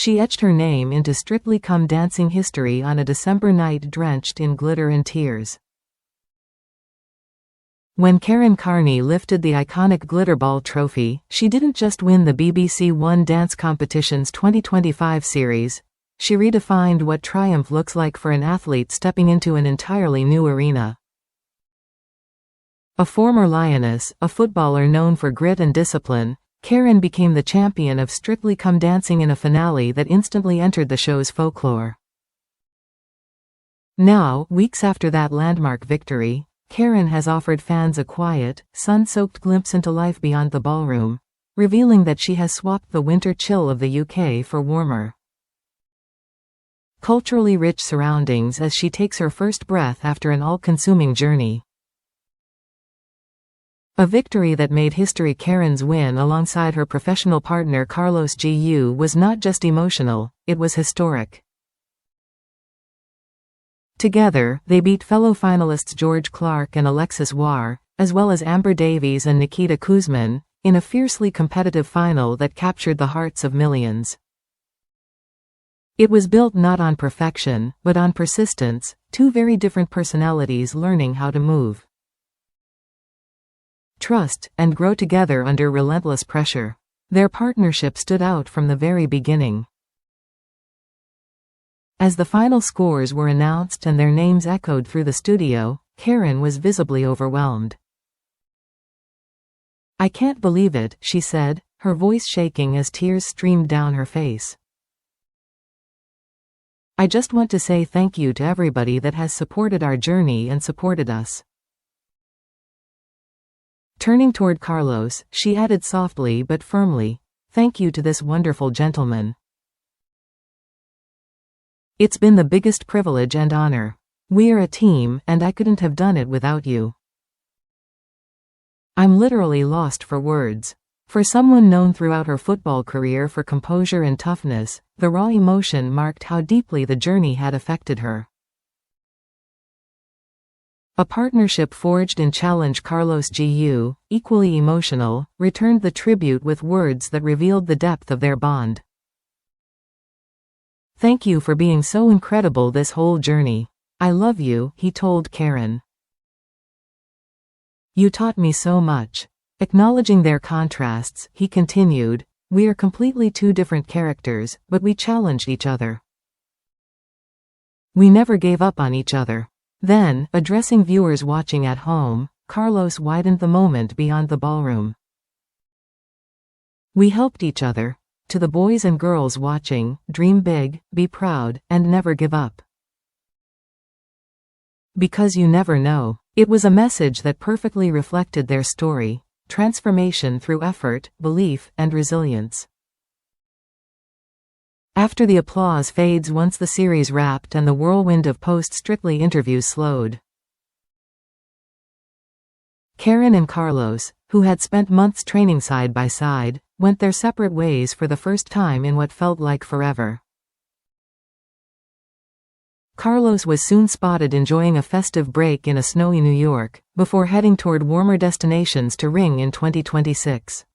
She etched her name into Strictly Come Dancing history on a December night drenched in glitter and tears. When Carney lifted the iconic Glitterball trophy, she didn't just win the BBC One Dance Competition's 2025 series, she redefined what triumph looks like for an athlete stepping into an entirely new arena. A former lioness, a footballer known for grit and discipline, Carney became the champion of Strictly Come Dancing in a finale that instantly entered the show's folklore. Now, weeks after that landmark victory, Carney has offered fans a quiet, sun-soaked glimpse into life beyond the ballroom, revealing that she has swapped the winter chill of the UK for warmer, culturally rich surroundings as she takes her first breath after an all-consuming journey. A victory that made history. Carney's win alongside her professional partner Carlos Gu was not just emotional, it was historic. Together, they beat fellow finalists George Clark and Alexis Warr, as well as Amber Davies and Nikita Kuzmin, in a fiercely competitive final that captured the hearts of millions. It was built not on perfection, but on persistence, two very different personalities learning how to move, trust, and grow together under relentless pressure. Their partnership stood out from the very beginning. As the final scores were announced and their names echoed through the studio, Carney was visibly overwhelmed. "I can't believe it," she said, her voice shaking as tears streamed down her face. "I just want to say thank you to everybody that has supported our journey and supported us." Turning toward Carlos, she added softly but firmly, "Thank you to this wonderful gentleman. It's been the biggest privilege and honor. We are a team, and I couldn't have done it without you." I'm literally lost for words. For someone known throughout her football career for composure and toughness, the raw emotion marked how deeply the journey had affected her. A partnership forged in challenge. Carlos Gu, equally emotional, returned the tribute with words that revealed the depth of their bond. "Thank you for being so incredible this whole journey. I love you," he told Carney. "You taught me so much." Acknowledging their contrasts, he continued, "We are completely two different characters, but we challenged each other. We never gave up on each other." Then, addressing viewers watching at home, Carlos widened the moment beyond the ballroom. "We helped each other. To the boys and girls watching, dream big, be proud, and never give up. Because you never know." It was a message that perfectly reflected their story: transformation through effort, belief, and resilience. After the applause fades once the series wrapped and the whirlwind of post-Strictly interviews slowed, Carney and Carlos, who had spent months training side by side, went their separate ways for the first time in what felt like forever. Carlos was soon spotted enjoying a festive break in a snowy New York, before heading toward warmer destinations to ring in 2026.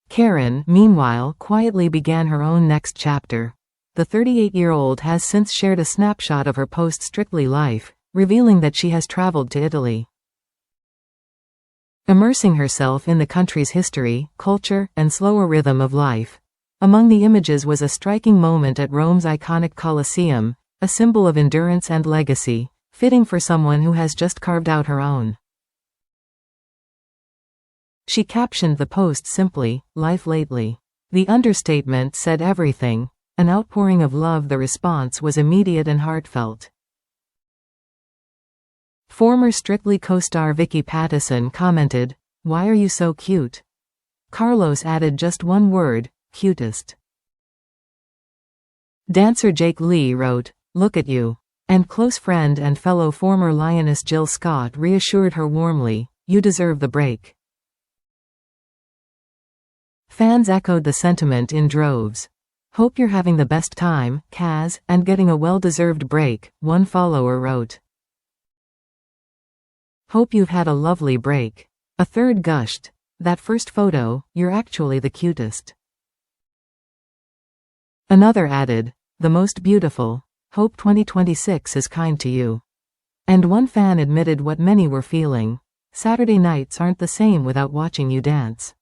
Carney, meanwhile, quietly began her own next chapter. The 38-year-old has since shared a snapshot of her post-Strictly life, revealing that she has traveled to Italy, immersing herself in the country's history, culture, and slower rhythm of life. Among the images was a striking moment at Rome's iconic Colosseum, a symbol of endurance and legacy, fitting for someone who has just carved out her own. She captioned the post simply, "Life lately." The understatement said everything, an outpouring of love. The response was immediate and heartfelt. Former Strictly co-star Vicky Pattison commented, "Why are you so cute?" Carlos added just one word, "Cutest." Dancer Jake Lee wrote, "Look at you." And close friend and fellow former Lioness Jill Scott reassured her warmly, "You deserve the break." Fans echoed the sentiment in droves. "Hope you're having the best time, Kaz, and getting a well-deserved break," one follower wrote. "Hope you've had a lovely break." A third gushed, "That first photo, you're actually the cutest." Another added, "The most beautiful. Hope 2026 is kind to you." And one fan admitted what many were feeling. Saturday nights aren't the same without watching you dance.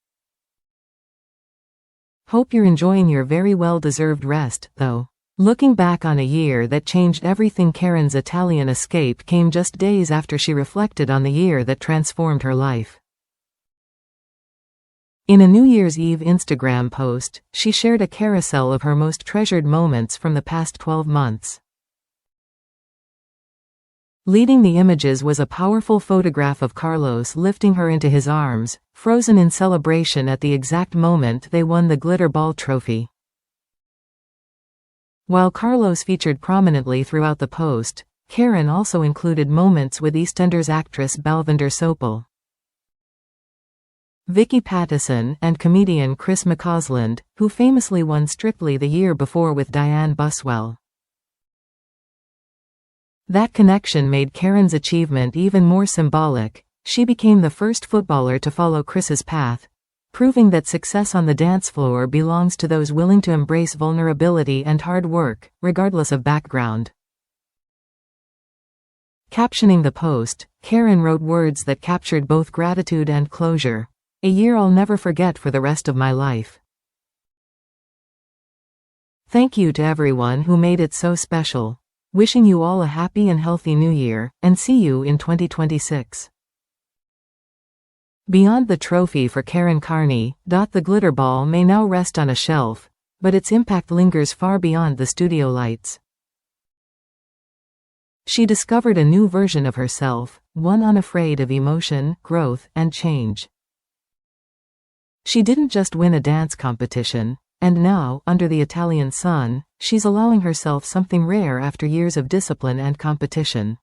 Hope you're enjoying your very well-deserved rest, though. Looking back on a year that changed everything, Karen's Italian escape came just days after she reflected on the year that transformed her life. In a New Year's Eve Instagram post, she shared a carousel of her most treasured moments from the past 12 months. Leading the images was a powerful photograph of Carlos lifting her into his arms, frozen in celebration at the exact moment they won the glitter ball trophy. While Carlos featured prominently throughout the post, Karen also included moments with EastEnders actress Balvinder Sopal, Vicky Pattison, and comedian Chris McCausland, who famously won Strictly the year before with Diane Buswell. That connection made Karen's achievement even more symbolic. She became the first footballer to follow Chris's path, proving that success on the dance floor belongs to those willing to embrace vulnerability and hard work, regardless of background. Captioning the post, Karen wrote words that captured both gratitude and closure. "A year I'll never forget for the rest of my life. Thank you to everyone who made it so special. Wishing you all a happy and healthy new year, and see you in 2026. Beyond the trophy for Karen Carney, the glitter ball may now rest on a shelf, but its impact lingers far beyond the studio lights. She discovered a new version of herself, one unafraid of emotion, growth, and change. She didn't just win a dance competition, and now, under the Italian sun, she's allowing herself something rare after years of discipline and competition.